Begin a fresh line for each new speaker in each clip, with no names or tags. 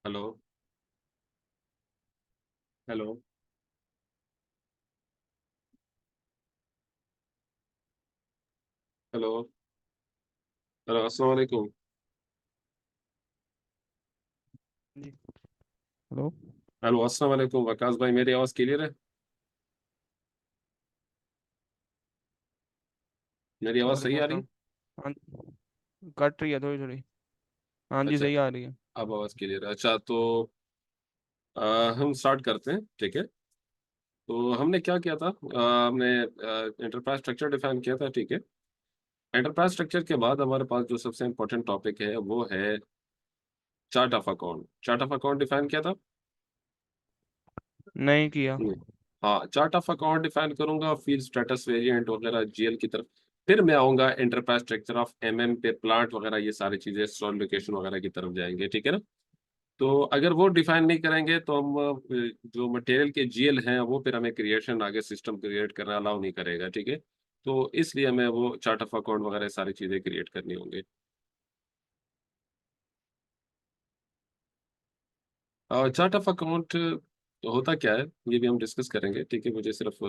Hello. Hello. Hello. Hello, अस्सलाम वालेकुम।
जी। Hello.
Hello, अस्सलाम वालेकुम वकास भाई, मेरी आवाज़ क्लियर है? मेरी आवाज़ सही
वालेकुम
आ रही है?
अस्सलाम। हाँ जी, कट रही है थोड़ी थोड़ी। हाँ जी,
अच्छा।
सही आ रही है।
अब आवाज़ क्लियर है, अच्छा तो हम स्टार्ट करते हैं, ठीक है। तो हमने क्या किया था, हमने एंटरप्राइज स्ट्रक्चर डिफाइन किया था, ठीक है। एंटरप्राइज स्ट्रक्चर के बाद हमारे पास जो सबसे इंपॉर्टेंट टॉपिक है वो है chart of account. Chart of account define किया था?
नहीं किया।
नहीं। हाँ, चार्ट ऑफ अकाउंट डिफाइन करूंगा, फील्ड स्टेटस वेरिएंट वगैरह जीएल की तरफ। फिर मैं आऊंगा एंटरप्राइज स्ट्रक्चर ऑफ एमएम पे, प्लांट वगैरह ये सारी चीजें स्टोर लोकेशन वगैरह की तरफ जाएंगे, ठीक है ना। तो अगर वो डिफाइन नहीं करेंगे तो हम जो मटेरियल के जीएल हैं वो फिर हमें क्रिएशन आगे सिस्टम क्रिएट करना अलाउ नहीं करेगा, ठीक है। तो इसलिए हमें वो चार्ट ऑफ अकाउंट वगैरह सारी चीजें क्रिएट करनी होंगी। चार्ट ऑफ अकाउंट होता क्या है ये भी हम डिस्कस करेंगे, ठीक है। मुझे सिर्फ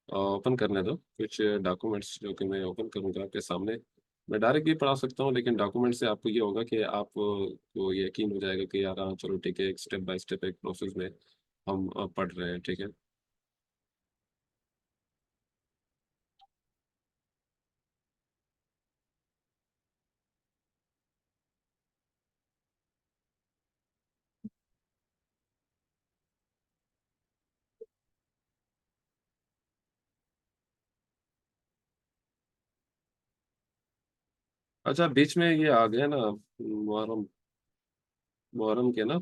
ओपन करने दो कुछ डॉक्यूमेंट्स जो कि मैं ओपन करूंगा आपके सामने। मैं डायरेक्ट भी पढ़ा सकता हूँ, लेकिन डॉक्यूमेंट से आपको ये होगा कि आप को यकीन हो जाएगा कि यार हाँ चलो ठीक है, एक स्टेप बाय स्टेप एक प्रोसेस में हम पढ़ रहे हैं, ठीक है। अच्छा, बीच में ये आ गया ना मुहर्रम। मुहर्रम के ना,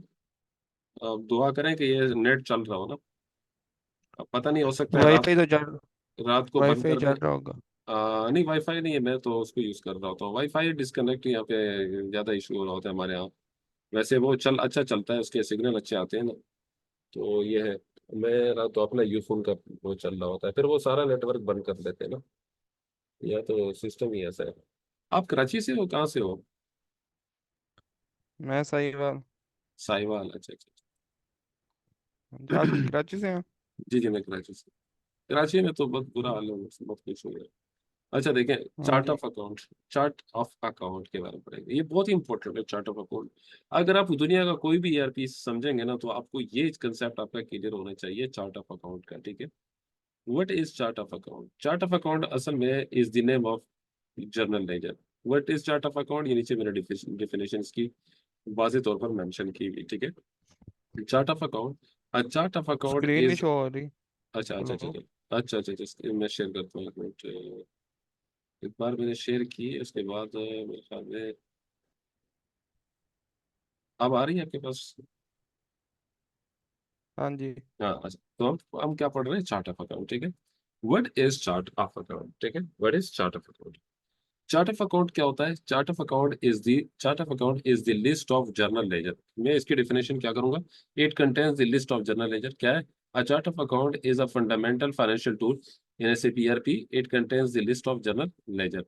अब दुआ करें कि ये नेट चल रहा हो ना। अब पता नहीं, हो सकता है रात
वाईफाई तो चल
रात को बंद
वाईफाई
कर दें।
चल रहा होगा।
नहीं, वाईफाई नहीं है, मैं तो उसको यूज कर रहा होता हूँ। वाईफाई डिस्कनेक्ट यहाँ पे ज्यादा इशू हो रहा होता है हमारे यहाँ। वैसे वो अच्छा चलता है, उसके सिग्नल अच्छे आते हैं ना। तो ये है। मेरा तो अपना यूफोन का वो चल रहा होता है, फिर वो सारा नेटवर्क बंद कर देते हैं ना। या तो सिस्टम ही ऐसा है। आप कराची से हो, कहाँ से हो?
मैं सही बात।
साहिवाल, अच्छा अच्छा।
आप कराची से हैं?
जी जी, मैं कराची से। कराची में तो बहुत बुरा हाल है, बहुत कुछ हो गया। अच्छा देखें,
हाँ
चार्ट
जी।
Of account. Chart of account के बारे में पढ़ेंगे, ये बहुत ही इंपॉर्टेंट है चार्ट ऑफ अकाउंट। अगर आप दुनिया का कोई भी ईआरपी समझेंगे ना, तो आपको ये कंसेप्ट आपका क्लियर होना चाहिए चार्ट ऑफ अकाउंट का, ठीक है। What is chart of account? Chart of account असल में is the name of journal laser. What is chart of account, ये नीचे मैंने डिफिनेशन की वाज़ेह तौर पर मेंशन की हुई, ठीक है। Chart of account, a chart of account
screen नहीं
इज।
शो हो रही।
अच्छा अच्छा अच्छा
हेलो।
अच्छा अच्छा अच्छा अच्छा, मैं शेयर करता हूँ एक मिनट। एक बार मैंने शेयर की, उसके बाद मेरे ख्याल में अब आ रही है आपके पास।
हाँ जी।
हाँ अच्छा, तो हम क्या पढ़ रहे हैं, चार्ट ऑफ अकाउंट, ठीक है। What is chart of account, ठीक है। What is chart of account? Chart of account क्या होता है? Chart of account is the list of journal ledger. मैं इसकी डेफिनेशन क्या करूंगा। It contains the list of journal ledger. क्या है? A chart of account is a fundamental financial tool in SAP ERP. It contains the list of journal ledger,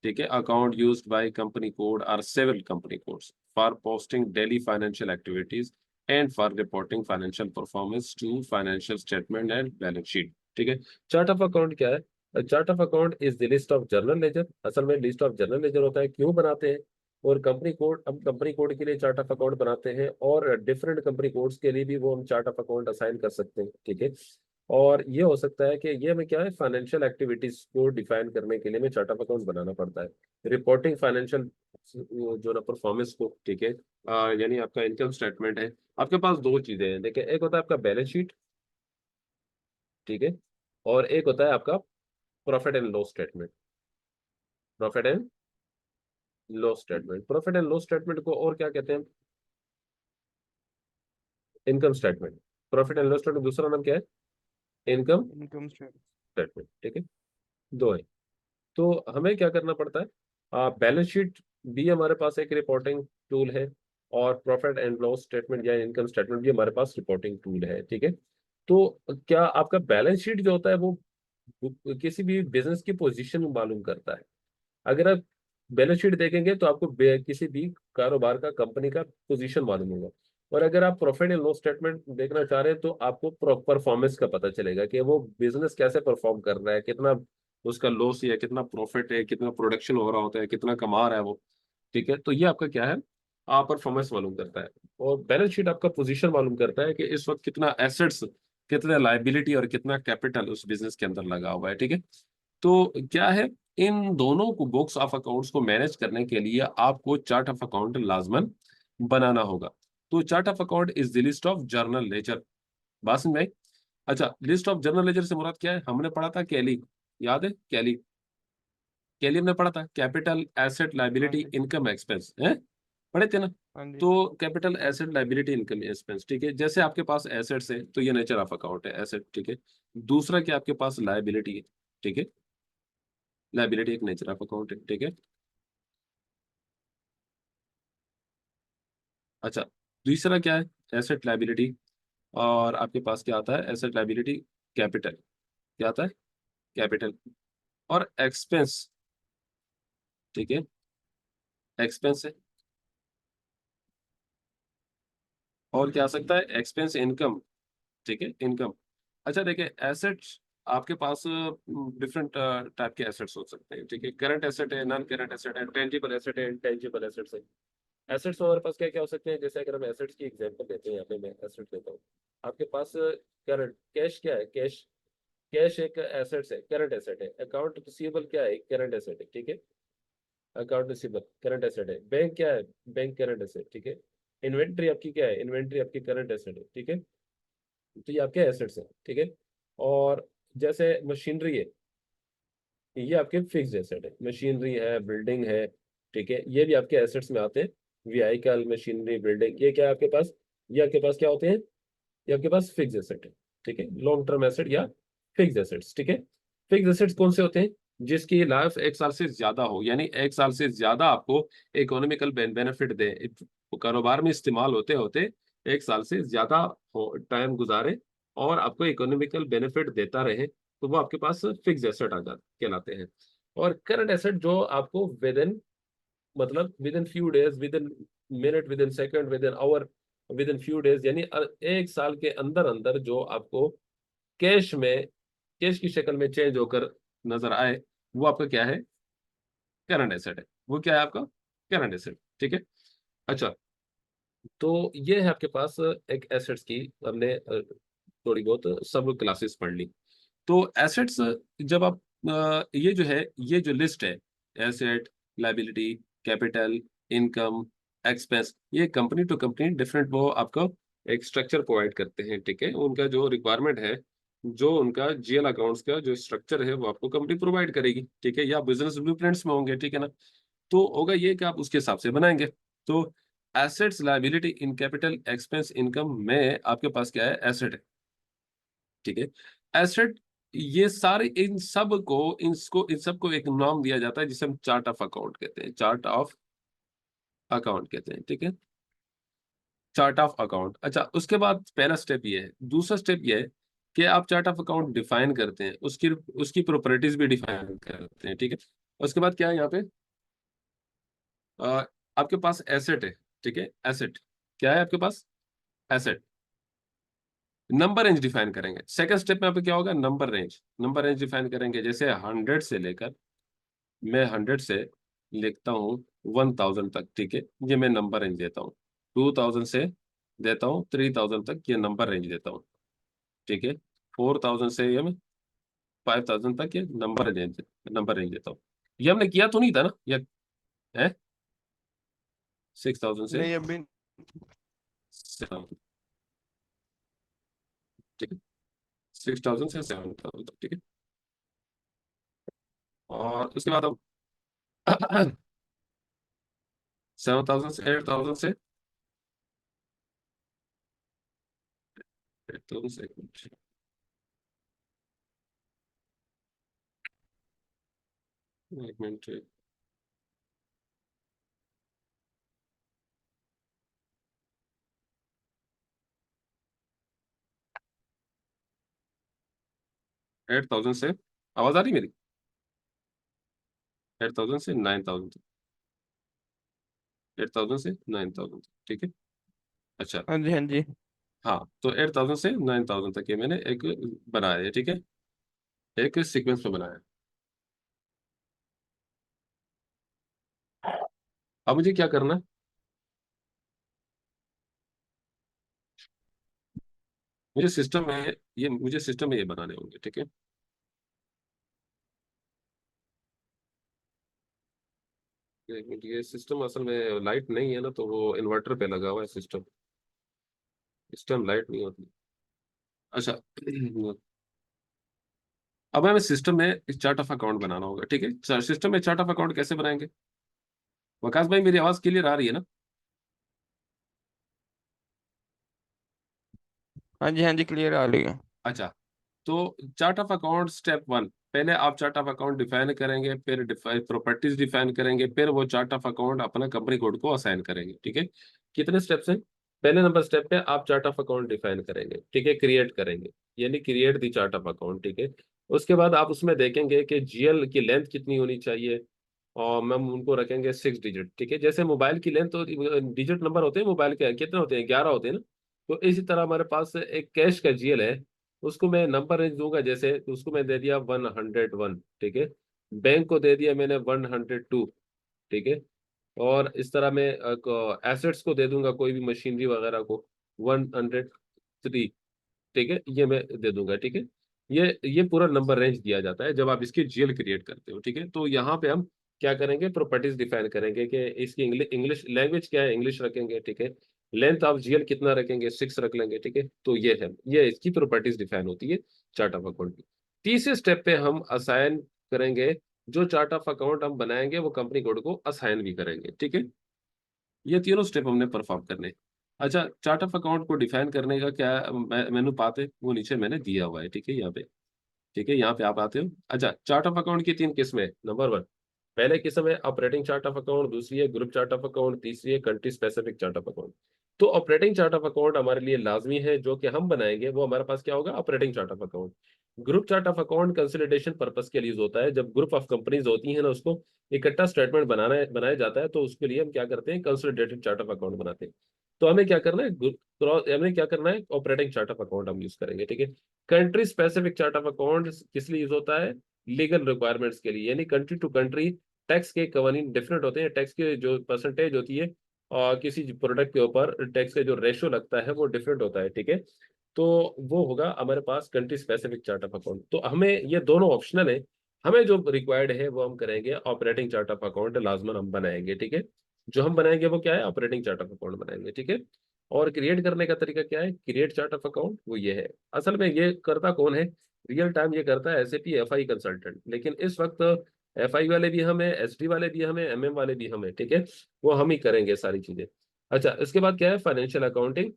ठीक है। Account used by company code are several company codes for posting daily financial activities and for reporting financial performance to financial statement and balance sheet, ठीक है। Chart of account क्या है? Chart of account is the list of journal ledger. असल में list of journal laser होता है, क्यों बनाते हैं? और कंपनी कोड, हम कंपनी कोड के लिए चार्ट ऑफ अकाउंट बनाते हैं, और डिफरेंट कंपनी कोड्स के लिए भी वो हम चार्ट ऑफ अकाउंट असाइन कर सकते हैं, ठीक है। और ये हो सकता है कि ये हमें क्या है, फाइनेंशियल एक्टिविटीज को डिफाइन करने के लिए हमें चार्ट ऑफ अकाउंट बनाना पड़ता है। रिपोर्टिंग फाइनेंशियल जो ना परफॉर्मेंस को, ठीक है। यानी आपका इनकम स्टेटमेंट है। आपके पास दो चीजें हैं, देखिए, एक होता है आपका बैलेंस शीट, ठीक है। और एक होता है आपका profit and loss statement. Profit and loss statement, profit and loss statement को और क्या कहते हैं? Income statement. Profit and loss statement दूसरा नाम क्या है? Income
income state.
स्टेटमेंट, ठीक है। दो है। तो हमें क्या करना पड़ता है, बैलेंस शीट भी हमारे पास एक रिपोर्टिंग टूल है, और प्रॉफिट एंड लॉस स्टेटमेंट या इनकम स्टेटमेंट भी हमारे पास रिपोर्टिंग टूल है, ठीक है। तो क्या आपका बैलेंस शीट जो होता है वो किसी भी बिजनेस की पोजीशन मालूम करता है। अगर आप बैलेंस शीट देखेंगे तो आपको किसी भी कारोबार का, कंपनी का पोजीशन मालूम होगा। और अगर आप प्रॉफिट एंड लॉस स्टेटमेंट देखना चाह रहे हैं तो आपको परफॉर्मेंस का पता चलेगा कि वो बिजनेस कैसे परफॉर्म कर रहा है, कितना उसका लॉस है, कितना प्रॉफिट है, कितना प्रोडक्शन हो रहा होता है, कितना कमा रहा है वो। ठीक है, तो ये आपका क्या है, आप परफॉर्मेंस मालूम करता है। और बैलेंस शीट आपका पोजीशन मालूम करता है कि इस वक्त कितना एसेट्स, कितना लायबिलिटी और कितना कैपिटल उस बिजनेस के अंदर लगा हुआ है। ठीक है, तो क्या है, इन दोनों को बुक्स ऑफ अकाउंट्स को मैनेज करने के लिए आपको चार्ट ऑफ अकाउंट लाजमन बनाना होगा। तो chart of account is the list of journal laser. बात समझ में आई? अच्छा, लिस्ट ऑफ जर्नल लेजर से मुराद क्या है, हमने पढ़ा था कैली, याद है कैली? कैली हमने पढ़ा था, कैपिटल एसेट
हाँ
लाइबिलिटी
जी।
इनकम एक्सपेंस है, पढ़े थे ना?
हाँ जी।
तो capital asset liability income expense, ठीक है, जैसे आपके पास एसेट्स है तो ये नेचर ऑफ अकाउंट है, एसेट। ठीक है, दूसरा क्या आपके पास लाइबिलिटी है। ठीक है, लाइबिलिटी एक नेचर ऑफ अकाउंट है। ठीक है, अच्छा, दूसरा क्या है, एसेट लाइबिलिटी। और आपके पास क्या आता है, एसेट लाइबिलिटी कैपिटल, क्या आता है, कैपिटल। और एक्सपेंस, ठीक है, एक्सपेंस है। और क्या आ सकता है, एक्सपेंस इनकम। ठीक है, इनकम। अच्छा देखिए, एसेट्स आपके पास डिफरेंट टाइप के एसेट्स हो सकते हैं। ठीक है, करंट एसेट है, नॉन करंट एसेट है, टेंजिबल एसेट है, इंटेंजिबल एसेट्स है। एसेट्स हमारे पास क्या क्या हो सकते हैं, जैसे अगर हम एसेट्स की एग्जांपल लेते हैं, यहाँ पे मैं एसेट लेता हूँ। आपके पास करंट कैश क्या है, कैश, कैश एक एसेट्स है, करंट एसेट है। अकाउंट रिसीवेबल क्या है, करंट एसेट है। ठीक है, अकाउंट रिसीवेबल करंट एसेट है। बैंक क्या है, बैंक करंट एसेट। ठीक है, इन्वेंट्री आपकी क्या है, इन्वेंट्री आपकी करंट एसेट है। ठीक है, तो ये आपके एसेट्स हैं। ठीक है, और जैसे मशीनरी है, ये आपके फिक्स्ड एसेट है, मशीनरी है, बिल्डिंग है। ठीक है, ये भी आपके एसेट्स में आते हैं। व्हीकल, मशीनरी, बिल्डिंग, ये क्या है आपके पास, ये आपके पास क्या होते हैं, ये आपके पास फिक्स एसेट है। ठीक है, लॉन्ग टर्म एसेट या फिक्स एसेट्स। ठीक है, फिक्स एसेट्स कौन से होते हैं, जिसकी लाइफ एक साल से ज्यादा हो, यानी एक साल से ज्यादा आपको इकोनॉमिकल बेनिफिट दे, कारोबार में इस्तेमाल होते होते एक साल से ज्यादा टाइम गुजारे और आपको इकोनॉमिकल बेनिफिट देता रहे, तो वो आपके पास फिक्स एसेट आ जाते कहलाते हैं। और करंट एसेट जो आपको विद इन, मतलब within few days, within minute, within second, within hour, within few days, यानी एक साल के अंदर अंदर जो आपको कैश में, कैश की शक्ल में चेंज होकर नजर आए, वो आपका क्या है, करंट एसेट है। वो क्या है आपका, करंट एसेट। ठीक है, अच्छा, तो ये है आपके पास एक एसेट्स की, हमने थोड़ी बहुत सब क्लासेस पढ़ ली। तो एसेट्स, जब आप ये जो है, ये जो लिस्ट है, asset, liability, capital, income, expense, ये कंपनी टू कंपनी डिफरेंट वो आपको एक स्ट्रक्चर प्रोवाइड करते हैं। ठीक है, उनका जो रिक्वायरमेंट है, जो उनका जीएल अकाउंट्स का जो स्ट्रक्चर है, वो आपको कंपनी प्रोवाइड करेगी। ठीक है, या बिजनेस ब्लूप्रिंट्स में होंगे। ठीक है ना, तो होगा ये कि आप उसके हिसाब से बनाएंगे। तो assets, liability, in capital, expense, income में आपके पास क्या है, एसेट है। ठीक है, एसेट, ये सारे इन सब को, इन सब को एक नाम दिया जाता है जिसे हम चार्ट ऑफ अकाउंट कहते हैं, चार्ट ऑफ अकाउंट कहते हैं। ठीक है, चार्ट ऑफ अकाउंट। अच्छा, उसके बाद पहला स्टेप ये है, दूसरा स्टेप ये है कि आप चार्ट ऑफ अकाउंट डिफाइन करते हैं, उसकी उसकी प्रॉपर्टीज भी डिफाइन करते हैं। ठीक है, उसके बाद क्या है यहाँ पे, अ, आपके पास एसेट है। ठीक है, एसेट क्या है आपके पास, एसेट। नंबर रेंज डिफाइन करेंगे, सेकंड स्टेप में आपको क्या होगा, number range, number range define करेंगे। जैसे 100 से लेकर, मैं 100 से लिखता हूँ 1000 तक। ठीक है, ये मैं नंबर रेंज देता हूँ। 2000 से देता हूँ 3000 तक, ये नंबर रेंज देता हूँ। ठीक है, 4000 से ये मैं 5000 तक, ये नंबर रेंज देता हूँ। ये हमने किया तो नहीं था ना, ये है 6000 से
नहीं अभी।
7, ठीक है, 6000 से 7000 तक। ठीक है, और उसके बाद हम 7000 से 8000 से 8000 से, एक मिनट, 8000 से, आवाज आ रही मेरी, 8000 से 9000 तक, 8000 से 9000 तक। ठीक है, अच्छा,
हाँ जी हाँ जी।
हाँ, तो 8,000 से 9,000 तक ये मैंने एक बनाया है, ठीक है, एक सीक्वेंस में बनाया है। अब मुझे क्या करना है, मुझे सिस्टम में ये बनाने होंगे, ठीक है। ये सिस्टम असल में लाइट नहीं है ना, तो वो इन्वर्टर पे लगा हुआ है सिस्टम, इस टाइम लाइट नहीं होती। अच्छा, अब हमें सिस्टम में चार्ट ऑफ अकाउंट बनाना होगा, ठीक है। सिस्टम में चार्ट ऑफ अकाउंट कैसे बनाएंगे? वकास भाई, मेरी आवाज क्लियर आ रही है ना?
हाँ जी क्लियर आ रही है।
अच्छा, तो chart of account step one, पहले आप चार्ट ऑफ अकाउंट डिफाइन करेंगे, फिर प्रॉपर्टीज डिफाइन करेंगे, फिर वो चार्ट ऑफ अकाउंट अपना कंपनी कोड को असाइन करेंगे, ठीक है। कितने स्टेप्स हैं? पहले नंबर स्टेप पे आप चार्ट ऑफ अकाउंट डिफाइन करेंगे, ठीक है, क्रिएट करेंगे, यानी create the chart of account, ठीक है। उसके बाद आप उसमें देखेंगे कि जीएल की लेंथ कितनी होनी चाहिए, और मैम उनको रखेंगे 6 डिजिट, ठीक है। जैसे मोबाइल की लेंथ तो डिजिट नंबर होते हैं मोबाइल के, कितने होते हैं, 11 होते हैं ना। तो इसी तरह हमारे पास एक कैश का जीएल है, उसको मैं नंबर रेंज दूंगा, जैसे तो उसको मैं दे दिया 101, ठीक है। बैंक को दे दिया मैंने 102, ठीक है। और इस तरह मैं एसेट्स को दे दूंगा, कोई भी मशीनरी वगैरह को 103, ठीक है, ये मैं दे दूंगा, ठीक है। ये पूरा नंबर रेंज दिया जाता है जब आप इसकी जीएल क्रिएट करते हो, ठीक है। तो यहाँ पे हम क्या करेंगे, प्रॉपर्टीज डिफाइन करेंगे कि इसकी इंग्लिश इंग्लिश लैंग्वेज क्या है, इंग्लिश रखेंगे, ठीक है। लेंथ ऑफ जीएल कितना रखेंगे, 6 रख लेंगे, ठीक है। तो ये इसकी प्रॉपर्टीज डिफाइन होती है चार्ट ऑफ अकाउंट की। तीसरे स्टेप पे हम असाइन करेंगे, जो चार्ट ऑफ अकाउंट हम बनाएंगे वो कंपनी कोड को असाइन भी करेंगे, ठीक है। ये तीनों स्टेप हमने परफॉर्म करने। अच्छा, चार्ट ऑफ अकाउंट को डिफाइन करने का क्या मेनू पाते, वो नीचे मैंने दिया हुआ है, ठीक है, यहाँ पे, ठीक है, यहाँ पे आप आते हो। अच्छा, चार्ट ऑफ अकाउंट की 3 किस्में। नंबर 1, पहले किस्म है ऑपरेटिंग चार्ट ऑफ अकाउंट, दूसरी है ग्रुप चार्ट ऑफ अकाउंट, तीसरी है country specific chart of account. तो ऑपरेटिंग चार्ट ऑफ अकाउंट हमारे लिए लाजमी है, जो कि हम बनाएंगे वो हमारे पास क्या होगा, operating chart of account. Group chart of account consolidation purpose के लिए यूज होता है, जब ग्रुप ऑफ कंपनीज होती है ना, उसको इकट्ठा स्टेटमेंट बनाया जाता है, तो उसके लिए हम क्या करते हैं, कंसोलिडेटेड चार्ट ऑफ अकाउंट बनाते हैं। तो हमें क्या करना है, हमें क्या करना है, ऑपरेटिंग चार्ट ऑफ अकाउंट हम यूज करेंगे, ठीक है। Country specific chart of account किस लिए यूज होता है, लीगल रिक्वायरमेंट्स के लिए, यानी कंट्री टू कंट्री टैक्स के कवानीन डिफरेंट होते हैं, टैक्स के जो परसेंटेज होती है और किसी प्रोडक्ट के ऊपर टैक्स का जो रेशो लगता है वो डिफरेंट होता है, ठीक है। तो वो होगा हमारे पास country specific chart of account. तो हमें ये दोनों ऑप्शनल है, हमें जो रिक्वायर्ड है वो हम करेंगे, ऑपरेटिंग चार्ट ऑफ अकाउंट लाजमन हम बनाएंगे, ठीक है। जो हम बनाएंगे वो क्या है, ऑपरेटिंग चार्ट ऑफ अकाउंट बनाएंगे, ठीक है। और क्रिएट करने का तरीका क्या है, क्रिएट चार्ट ऑफ अकाउंट, वो ये है। असल में ये करता कौन है, रियल टाइम ये करता है एसएपी एफआई कंसल्टेंट, लेकिन इस वक्त एफआई वाले भी हम है, एसडी वाले भी हम है, एमएम वाले भी हम है, ठीक है। वो हम ही करेंगे सारी चीजें। अच्छा, इसके बाद क्या है, financial accounting,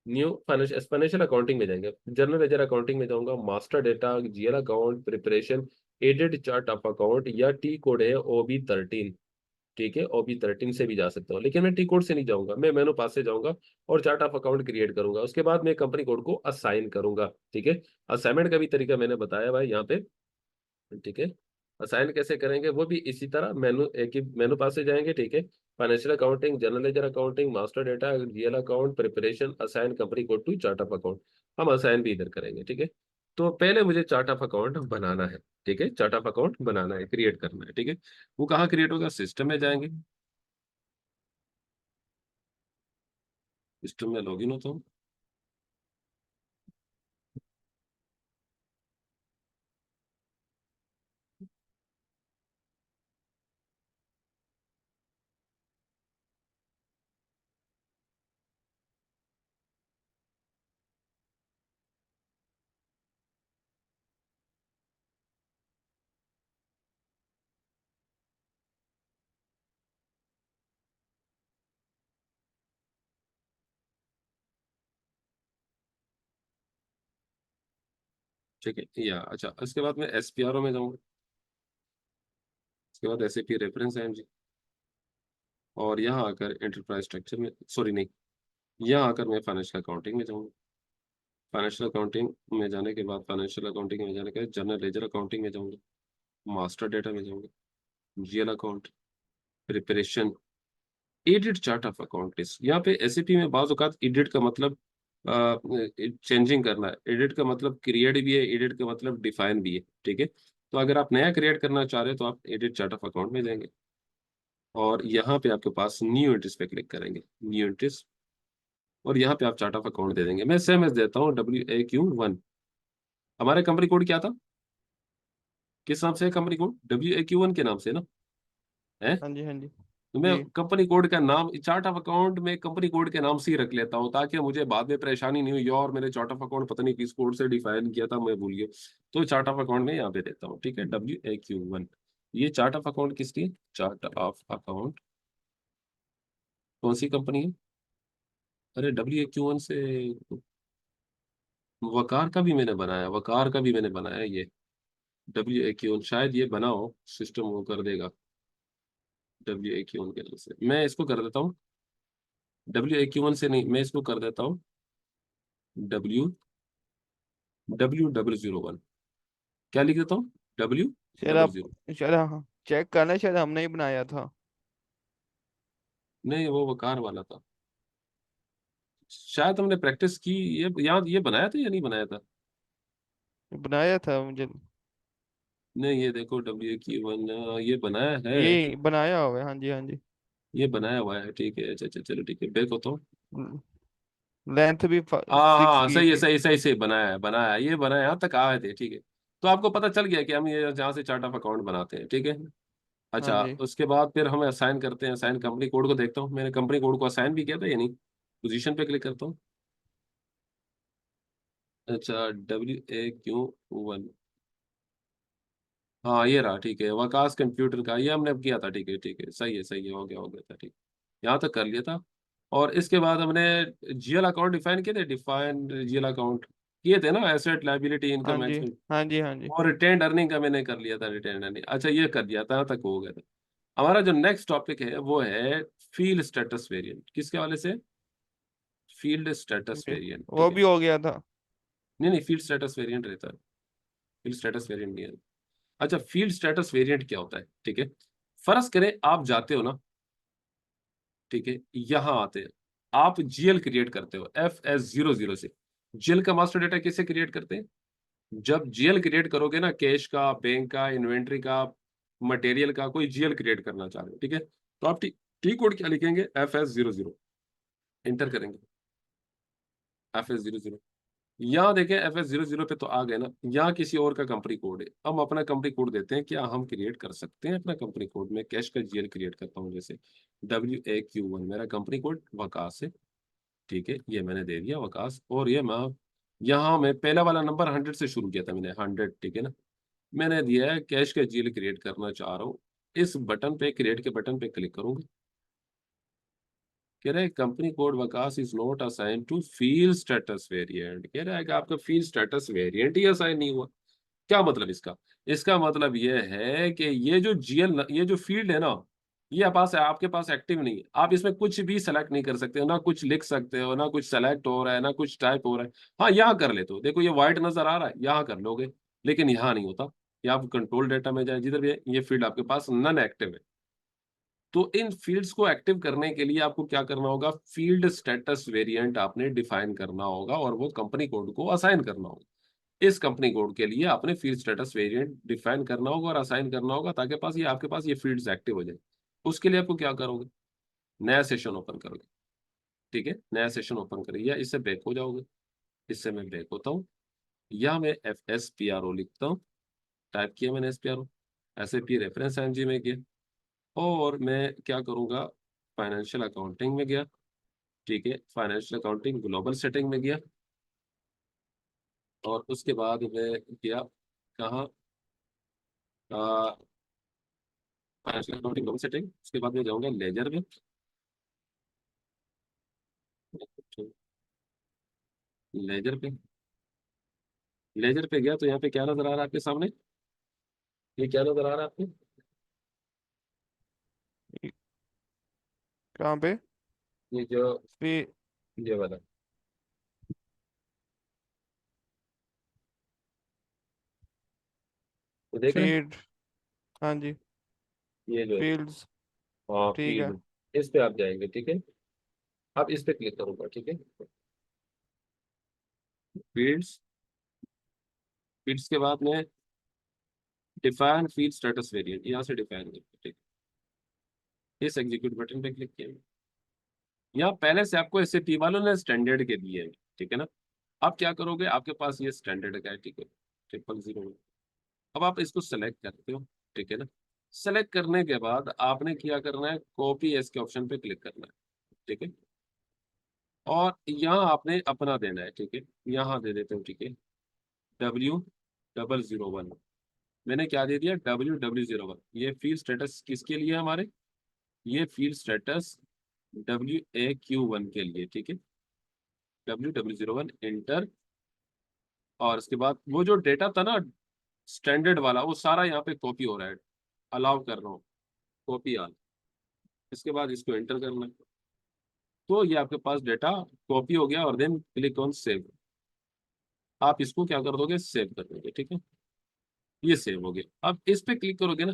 new financial accounting में जाएंगे, जनरल लेजर अकाउंटिंग में जाऊंगा, master data, GL account preparation, added chart of account, या टी कोड है OB13, ठीक है। OB13 से भी जा सकता हूँ, लेकिन मैं टी कोड से नहीं जाऊंगा, मैं मेनू पास से जाऊंगा और चार्ट ऑफ अकाउंट क्रिएट करूंगा। उसके बाद मैं कंपनी कोड को असाइन करूंगा, ठीक है। असाइनमेंट का भी तरीका मैंने बताया भाई यहाँ पे, ठीक है। असाइन कैसे करेंगे, वो भी इसी तरह एक ही मेनू पास से जाएंगे, ठीक है। Financial accounting, general ledger accounting, master data, GL account preparation, assign company code to chart of account. हम असाइन भी इधर करेंगे, ठीक है। तो पहले मुझे चार्ट ऑफ अकाउंट बनाना है, ठीक है, चार्ट ऑफ अकाउंट बनाना है, क्रिएट करना है, ठीक है। वो कहाँ क्रिएट होगा, सिस्टम में जाएंगे, सिस्टम में लॉगिन होता हूँ। ठीक है, या अच्छा, इसके बाद मैं एसपीआरओ में जाऊंगा, इसके बाद एसएपी रेफरेंस आईएनजी, और यहाँ आकर एंटरप्राइज स्ट्रक्चर में, सॉरी नहीं, यहाँ आकर मैं फाइनेंशियल अकाउंटिंग में जाऊंगा। फाइनेंशियल अकाउंटिंग में जाने के बाद, फाइनेंशियल अकाउंटिंग में जाने के बाद जनरल लेजर अकाउंटिंग में जाऊंगा, मास्टर डेटा में जाऊंगा, GL account preparation, edit chart of account is, यहाँ पे एसएपी में बाज़ औक़ात एडिट का मतलब चेंजिंग करना है, एडिट का मतलब क्रिएट भी है, एडिट का मतलब डिफाइन भी है, ठीक है। तो अगर आप नया क्रिएट करना चाह रहे हो तो आप एडिट चार्ट ऑफ अकाउंट में जाएंगे और यहाँ पे आपके पास न्यू एंट्रीज पे क्लिक करेंगे, न्यू एंट्रीज, और यहाँ पे आप चार्ट ऑफ अकाउंट दे देंगे। मैं सेम एज देता हूँ WAQ1। हमारा कंपनी कोड क्या था, किस नाम से है कंपनी कोड, WAQ1 के नाम से ना है।
हाँ जी, हाँ जी।
तो मैं
जी।
कंपनी कोड का नाम चार्ट ऑफ अकाउंट में कंपनी कोड के नाम से ही रख लेता हूँ ताकि मुझे बाद में परेशानी नहीं हुई और मैंने चार्ट ऑफ अकाउंट पता नहीं किस कोड से डिफाइन किया था, मैं भूल गया। तो चार्ट ऑफ अकाउंट में यहाँ पे देता हूँ, ठीक है, WAQ1। ये चार्ट ऑफ अकाउंट किसकी है, चार्ट ऑफ अकाउंट कौन सी कंपनी है, अरे WAQ1 से वकार का भी मैंने बनाया, वकार का भी मैंने बनाया ये WAQ1, शायद ये बनाओ सिस्टम वो कर देगा। WAQ1 के नाम से मैं इसको कर देता हूँ, WAQ1 से नहीं, मैं इसको कर देता हूँ डब्ल्यू W001, क्या लिख देता हूँ, डब्ल्यू
शायद
डबल
आप,
जीरो
शायद हाँ चेक करना, शायद हमने ही बनाया था।
नहीं वो वकार वाला था, शायद हमने प्रैक्टिस की। ये याद, ये बनाया था या नहीं बनाया था,
बनाया था मुझे।
नहीं ये देखो WAQ1 ये बनाया है,
ये बनाया हुआ है, हाँ जी, हाँ जी।
ये बनाया हुआ है, ठीक है, अच्छा अच्छा चलो ठीक है, बैक होता हूँ।
लेंथ भी
हाँ
6
हाँ
की
सही है,
थी।
सही सही सही बनाया है, बनाया है, ये बनाया, यहाँ तक आए थे, ठीक है। तो आपको पता चल गया कि हम ये जहाँ से चार्ट ऑफ अकाउंट बनाते हैं, ठीक है।
हाँ
अच्छा
जी।
उसके बाद फिर हम असाइन करते हैं, असाइन कंपनी कोड को देखता हूँ, मैंने कंपनी कोड को असाइन भी किया था या नहीं, पोजीशन पे क्लिक करता हूँ। अच्छा WAQ1, हाँ ये रहा, ठीक है, वकास कंप्यूटर का, ये हमने अब किया था, ठीक है ठीक है, सही है, हो गया था, ठीक, यहाँ तक कर लिया था। और इसके बाद हमने GL अकाउंट डिफाइन किए थे, डिफाइन GL अकाउंट किए थे ना, एसेट लायबिलिटी
हाँ
इनकम
जी,
एक्सपेंस,
हाँ जी। हाँ जी।
और रिटेन अर्निंग का मैंने कर लिया था, रिटेन अर्निंग, अच्छा ये कर दिया था, यहाँ तक हो गया था। हमारा जो नेक्स्ट टॉपिक है वो है फील्ड स्टेटस वेरिएंट, किसके वाले से, फील्ड स्टेटस
जी,
वेरिएंट,
वो
ठीक है।
भी हो गया था।
नहीं नहीं, फील्ड स्टेटस वेरिएंट रहता है, फील्ड स्टेटस वेरिएंट नहीं है। अच्छा फील्ड स्टेटस वेरिएंट क्या होता है, ठीक है। फर्ज करें आप जाते हो ना, ठीक है, यहाँ आते हैं, आप GL क्रिएट करते हो FS00 से। GL का मास्टर डेटा किससे क्रिएट करते हैं, जब GL क्रिएट करोगे ना, कैश का, बैंक का, इन्वेंट्री का, मटेरियल का, कोई GL क्रिएट करना चाह रहे हो, ठीक है, तो आप टी कोड क्या लिखेंगे, FS00, एंटर करेंगे FS00। यहाँ देखें FS00 पे तो आ गए ना, यहाँ किसी और का कंपनी कोड है, हम अपना कंपनी कोड देते हैं, क्या हम क्रिएट कर सकते हैं अपना कंपनी कोड में, कैश का GL क्रिएट करता हूँ जैसे WAQ1, मेरा कंपनी कोड वकास है, ठीक है, ये मैंने दे दिया वकास, और ये मैं यहाँ मैं पहला वाला नंबर 100 से शुरू किया था मैंने, 100, ठीक है ना, मैंने दिया है कैश का GL क्रिएट करना चाह रहा हूँ, इस बटन पे, क्रिएट के बटन पे क्लिक करूंगा, कह रहा है company code Waqas is not assign to field status variant, कह रहा है कि आपका फील्ड स्टेटस वेरिएंट ही असाइन नहीं हुआ। क्या मतलब इसका, इसका मतलब ये है कि ये जो GL, ये जो फील्ड है ना, ये पास है, आपके पास एक्टिव नहीं है, आप इसमें कुछ भी सेलेक्ट नहीं कर सकते हो, ना कुछ लिख सकते हो, ना कुछ सेलेक्ट हो रहा है, ना कुछ टाइप हो रहा है। हाँ यहाँ कर लेते हो, देखो ये व्हाइट नजर आ रहा है, यहाँ कर लोगे, लेकिन यहाँ नहीं होता। ये आप कंट्रोल डेटा में जाए, जिधर भी है, ये फील्ड आपके पास नन एक्टिव है। तो इन फील्ड्स को एक्टिव करने के लिए आपको क्या करना होगा, फील्ड स्टेटस वेरिएंट आपने डिफाइन करना होगा और वो कंपनी कोड को असाइन करना होगा। इस कंपनी कोड के लिए आपने फील्ड स्टेटस वेरिएंट डिफाइन करना होगा और असाइन करना होगा ताकि पास ये आपके पास ये फील्ड्स एक्टिव हो जाए। उसके लिए आपको क्या करोगे, नया सेशन ओपन करोगे, ठीक है, नया सेशन ओपन करिए, या इससे बैक हो जाओगे, इससे मैं बैक होता हूँ, या मैं FSPRO लिखता हूँ, टाइप किया मैंने SPRO, SAP रेफरेंस ING में किया, और मैं क्या करूंगा, फाइनेंशियल अकाउंटिंग में गया, ठीक है, फाइनेंशियल अकाउंटिंग ग्लोबल सेटिंग में गया, और उसके बाद मैं गया कहाँ, फाइनेंशियल अकाउंटिंग ग्लोबल सेटिंग, उसके बाद मैं जाऊंगा लेजर में, लेजर पे, लेजर पे गया तो यहाँ पे क्या नजर आ रहा है आपके सामने, ये क्या नजर आ रहा है आपको,
कहाँ पे?
ये जो,
फी
ये वाला, तो देख रहे हैं?
फीड। हाँ जी।
ये जो है,
फील्ड्स।
हाँ
ठीक है।
फील्ड, इस पे आप जाएंगे, ठीक है। अब इस पे क्लिक करूंगा, ठीक है। फील्ड्स, फील्ड्स के बाद में डिफाइन फील्ड स्टेटस वेरिएंट, यहाँ से डिफाइन करते, ठीक है। इस एग्जीक्यूट बटन पे क्लिक किया। यहाँ पहले से आपको एसएपी वालों ने स्टैंडर्ड के दिए हैं, ठीक है ना। अब क्या करोगे, आपके पास ये स्टैंडर्ड का है, ठीक है, 000। अब आप इसको सेलेक्ट करते हो, ठीक है ना। सेलेक्ट करने के बाद आपने क्या करना है, कॉपी एस के ऑप्शन पे क्लिक करना है, ठीक है। और यहाँ आपने अपना देना है, ठीक है। यहाँ दे देते हो, ठीक है, W001। मैंने क्या दे दिया, W001। ये फील्ड स्टेटस किसके लिए है हमारे, ये फील्ड स्टेटस WAQ1 के लिए, ठीक है। W001 enter. और उसके बाद वो जो डेटा था ना स्टैंडर्ड वाला, वो सारा यहाँ पे कॉपी हो रहा है। अलाउ कर रहा हूँ, कॉपी ऑल। इसके बाद इसको एंटर करना है। तो ये आपके पास डेटा कॉपी हो गया, और देन क्लिक ऑन सेव। आप इसको क्या कर दोगे, सेव कर दोगे, ठीक है। ये सेव हो गया। अब इस पे क्लिक करोगे ना,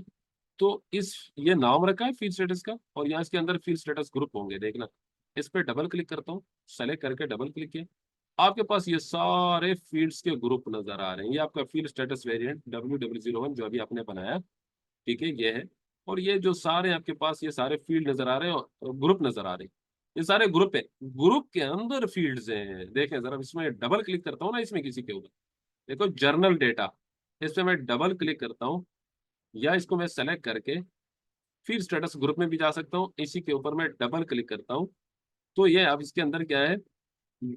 तो इस ये नाम रखा है फील्ड स्टेटस का, और यहाँ इसके अंदर फील्ड स्टेटस ग्रुप होंगे, देखना। इस पे डबल क्लिक करता हूँ, सेलेक्ट करके डबल क्लिक किया। आपके पास ये सारे फील्ड्स के ग्रुप नजर आ रहे हैं। ये आपका फील्ड स्टेटस वेरिएंट W001 जो अभी आपने बनाया, ठीक है, ये है। और ये जो सारे आपके पास ये सारे फील्ड नजर आ रहे हैं और ग्रुप नजर आ रहे हैं, ये सारे ग्रुप है। ग्रुप के अंदर फील्ड्स हैं, देखें जरा। इसमें डबल क्लिक करता हूँ ना, इसमें किसी के ऊपर, देखो जर्नल डेटा, इस पे मैं डबल क्लिक करता हूँ, या इसको मैं सेलेक्ट करके फिर स्टेटस ग्रुप में भी जा सकता हूँ। इसी के ऊपर मैं डबल क्लिक करता हूँ, तो ये अब इसके अंदर क्या है,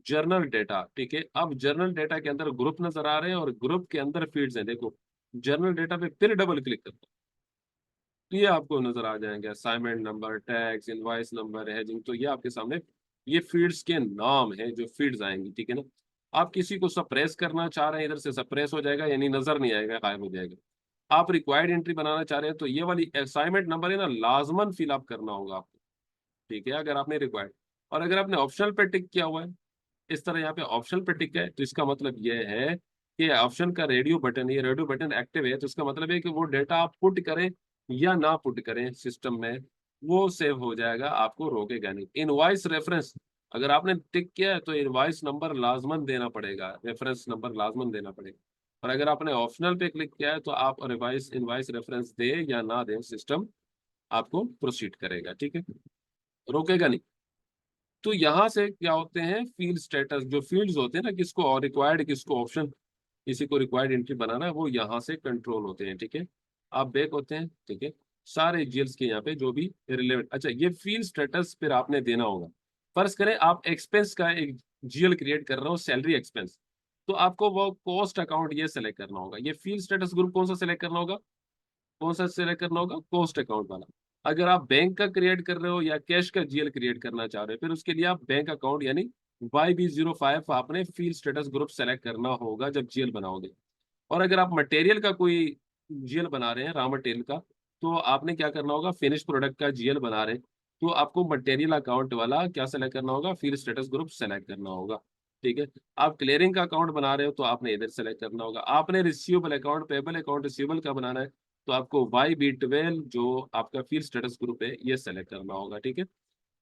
जर्नल डेटा, ठीक है। अब जर्नल डेटा के अंदर ग्रुप नजर आ रहे हैं, और ग्रुप के अंदर फील्ड्स हैं, देखो। जर्नल डेटा पे फिर डबल क्लिक करता हूँ, तो ये आपको नजर आ जाएंगे, assignment number, tax, invoice number, hedging. तो ये आपके सामने ये फील्ड्स के नाम है जो फील्ड्स आएंगी, ठीक है ना। आप किसी को सप्रेस करना चाह रहे हैं, इधर से सप्रेस हो जाएगा, यानी नजर नहीं आएगा, गायब हो जाएगा। आप रिक्वायर्ड एंट्री बनाना चाह रहे हैं, तो ये वाली असाइनमेंट नंबर है ना, लाजमन फिल अप करना होगा आपको, ठीक है, अगर आपने रिक्वायर्ड। और अगर आपने ऑप्शनल पे टिक किया हुआ है, इस तरह यहाँ पे ऑप्शनल पे टिक है, तो इसका मतलब ये है कि ऑप्शन का रेडियो बटन, ये रेडियो बटन एक्टिव है, तो इसका मतलब है कि वो डेटा आप पुट करें या ना पुट करें सिस्टम में, वो सेव हो जाएगा, आपको रोकेगा नहीं। इनवॉइस रेफरेंस अगर आपने टिक किया है, तो इनवॉइस नंबर लाजमन देना पड़ेगा, रेफरेंस नंबर लाजमन देना पड़ेगा। और अगर आपने ऑप्शनल पे क्लिक किया है, तो आप रिवाइस इनवॉइस रेफरेंस दे या ना दे, सिस्टम आपको प्रोसीड करेगा, ठीक है, रोकेगा नहीं। तो यहाँ से क्या होते हैं, फील्ड स्टेटस जो फील्ड्स होते हैं ना, किसको और रिक्वायर्ड, किसको ऑप्शन, किसी को रिक्वायर्ड एंट्री बनाना है, वो यहाँ से कंट्रोल होते हैं, ठीक है। आप बैक होते हैं, ठीक है। सारे जीएल्स के यहाँ पे जो भी रिलेवेंट, अच्छा, ये फील्ड स्टेटस फिर आपने देना होगा। फर्ज करें आप एक्सपेंस का एक जीएल क्रिएट कर रहे हो, सैलरी एक्सपेंस, तो आपको वो कॉस्ट अकाउंट ये सेलेक्ट करना होगा। ये फील्ड स्टेटस ग्रुप कौन सा सेलेक्ट करना होगा, कौन सा सिलेक्ट करना होगा, कॉस्ट अकाउंट वाला। अगर आप बैंक का क्रिएट कर रहे हो या कैश का जीएल क्रिएट करना चाह रहे हो, फिर उसके लिए आप बैंक अकाउंट यानी YB05 आपने फील्ड स्टेटस ग्रुप सेलेक्ट करना होगा जब जीएल बनाओगे। और अगर आप मटेरियल का कोई जीएल बना रहे हैं, रॉ मटेरियल का, तो आपने क्या करना होगा, फिनिश प्रोडक्ट का जीएल बना रहे हैं, तो आपको मटेरियल अकाउंट वाला क्या सेलेक्ट करना होगा, फील्ड स्टेटस ग्रुप सेलेक्ट करना होगा, ठीक है। आप क्लियरिंग का अकाउंट बना रहे हो, तो आपने इधर सेलेक्ट करना होगा। आपने receivable account, payable account, receivable का बनाना है, तो आपको YB12 जो आपका फील्ड स्टेटस ग्रुप है, ये सेलेक्ट करना होगा, ठीक है।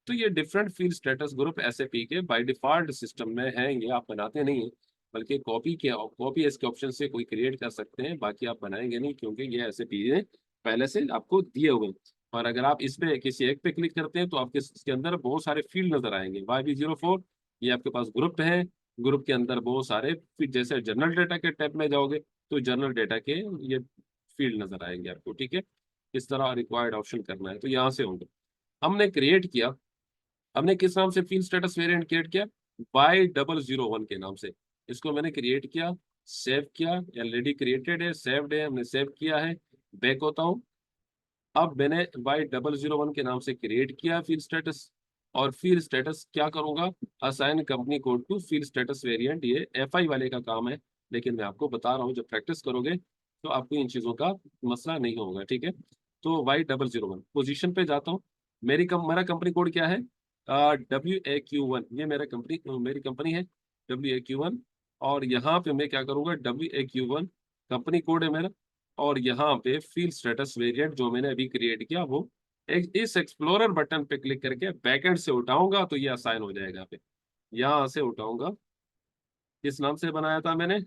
तो ये different field status group SAP के बाय डिफॉल्ट सिस्टम में हैं, ये आप बनाते नहीं हैं, बल्कि कॉपी इसके ऑप्शन से कोई क्रिएट कर सकते हैं, बाकी आप बनाएंगे नहीं, क्योंकि ये एसएपी है पहले से आपको दिए हुए हैं। और अगर आप इस पे किसी एक पे क्लिक करते हैं, तो आपके इसके अंदर बहुत सारे फील्ड नजर आएंगे। YB04 ये आपके पास ग्रुप है, ग्रुप के अंदर बहुत सारे फिर जैसे जनरल डेटा के टैब में जाओगे, तो जनरल डेटा के ये फील्ड नजर आएंगे आपको, ठीक है। इस तरह रिक्वायर्ड ऑप्शन करना है, तो यहाँ से होंगे। हमने क्रिएट किया, हमने किस नाम से फील्ड स्टेटस वेरिएंट क्रिएट किया, Y001 के नाम से। इसको मैंने क्रिएट किया, सेव किया, ऑलरेडी क्रिएटेड है, सेव्ड है, हमने सेव किया है। बैक होता हूँ। अब मैंने Y001 के नाम से क्रिएट किया फील्ड स्टेटस, और फील्ड स्टेटस क्या करूंगा, assign company code to field status variant. ये FI वाले का काम है, लेकिन मैं आपको बता रहा हूँ, जब प्रैक्टिस करोगे तो आपको इन चीजों का मसला नहीं होगा, ठीक है। तो Y001 पोजीशन पे जाता हूँ। मेरा कंपनी कोड क्या है, WAQ1, ये मेरी कंपनी है, WAQ1। और यहाँ पे मैं क्या करूंगा, WAQ1 कंपनी कोड है मेरा, और यहाँ पे फील्ड स्टेटस वेरिएंट जो मैंने अभी क्रिएट किया वो इस एक्सप्लोरर बटन पे क्लिक करके बैकएंड से उठाऊंगा तो ये असाइन हो जाएगा। पे यहां से उठाऊंगा, किस नाम से बनाया था मैंने,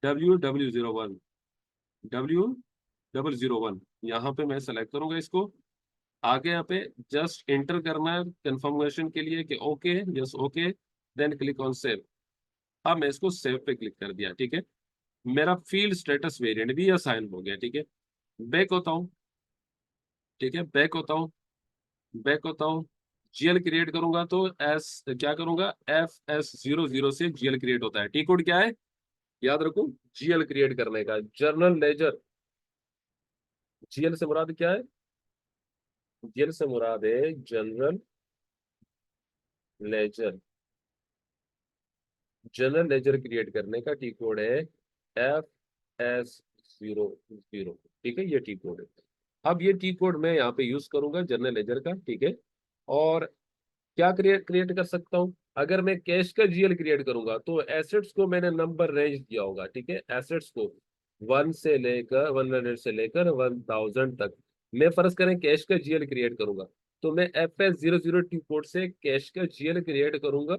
W001, W001, यहाँ पे मैं सेलेक्ट करूंगा इसको। आगे यहाँ पे जस्ट इंटर करना है कंफर्मेशन के लिए कि okay, yes okay, then click on save. अब मैं इसको सेव पे क्लिक कर दिया, ठीक है। मेरा फील्ड स्टेटस वेरिएंट भी असाइन हो गया, ठीक है। बैक होता हूँ, ठीक है, बैक होता हूँ, बैक होता हूँ। जीएल क्रिएट करूंगा तो एस क्या करूंगा, FS00 से जीएल क्रिएट होता है। टी कोड क्या है, याद रखो, जीएल क्रिएट करने का, जर्नल लेजर। जीएल से मुराद क्या है, जीएल से मुराद है general ledger. General ledger create करने का टी कोड है FS00, ठीक है, ये टी कोड है। अब ये टी कोड मैं यहाँ पे यूज करूंगा जनरल लेजर का, ठीक है। और क्या क्रिएट क्रिएट कर सकता हूँ, अगर मैं कैश का जीएल क्रिएट करूंगा तो एसेट्स को मैंने नंबर रेंज दिया होगा, ठीक है। एसेट्स को 100 से लेकर 1000 तक। मैं फर्ज करें कैश का जीएल क्रिएट करूंगा तो मैं FS00 टी कोड से कैश का जीएल क्रिएट करूंगा।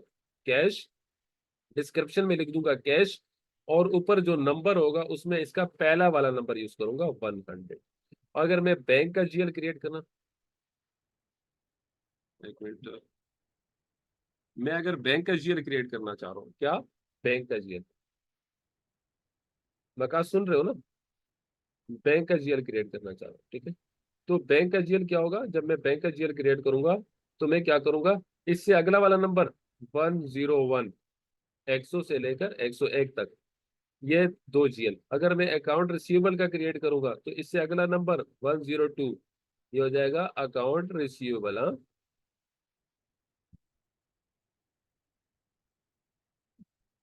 कैश, डिस्क्रिप्शन में लिख दूंगा कैश, और ऊपर जो नंबर होगा उसमें इसका पहला वाला नंबर यूज करूंगा 100। अगर मैं बैंक का जीएल क्रिएट करना, एक मिनट, मैं अगर बैंक का जीएल क्रिएट करना चाह रहा हूँ, क्या, बैंक का जीएल, बकास सुन रहे हो ना, बैंक का जीएल क्रिएट करना चाह रहा हूँ, ठीक है। तो बैंक का जीएल क्या होगा, जब मैं बैंक का जीएल क्रिएट करूंगा तो मैं क्या करूंगा, इससे अगला वाला नंबर 101, 100 से लेकर 101 तक, ये दो जीएल। अगर मैं अकाउंट रिसीवेबल का क्रिएट करूंगा तो इससे अगला नंबर 102, ये हो जाएगा अकाउंट रिसीवेबल। हाँ,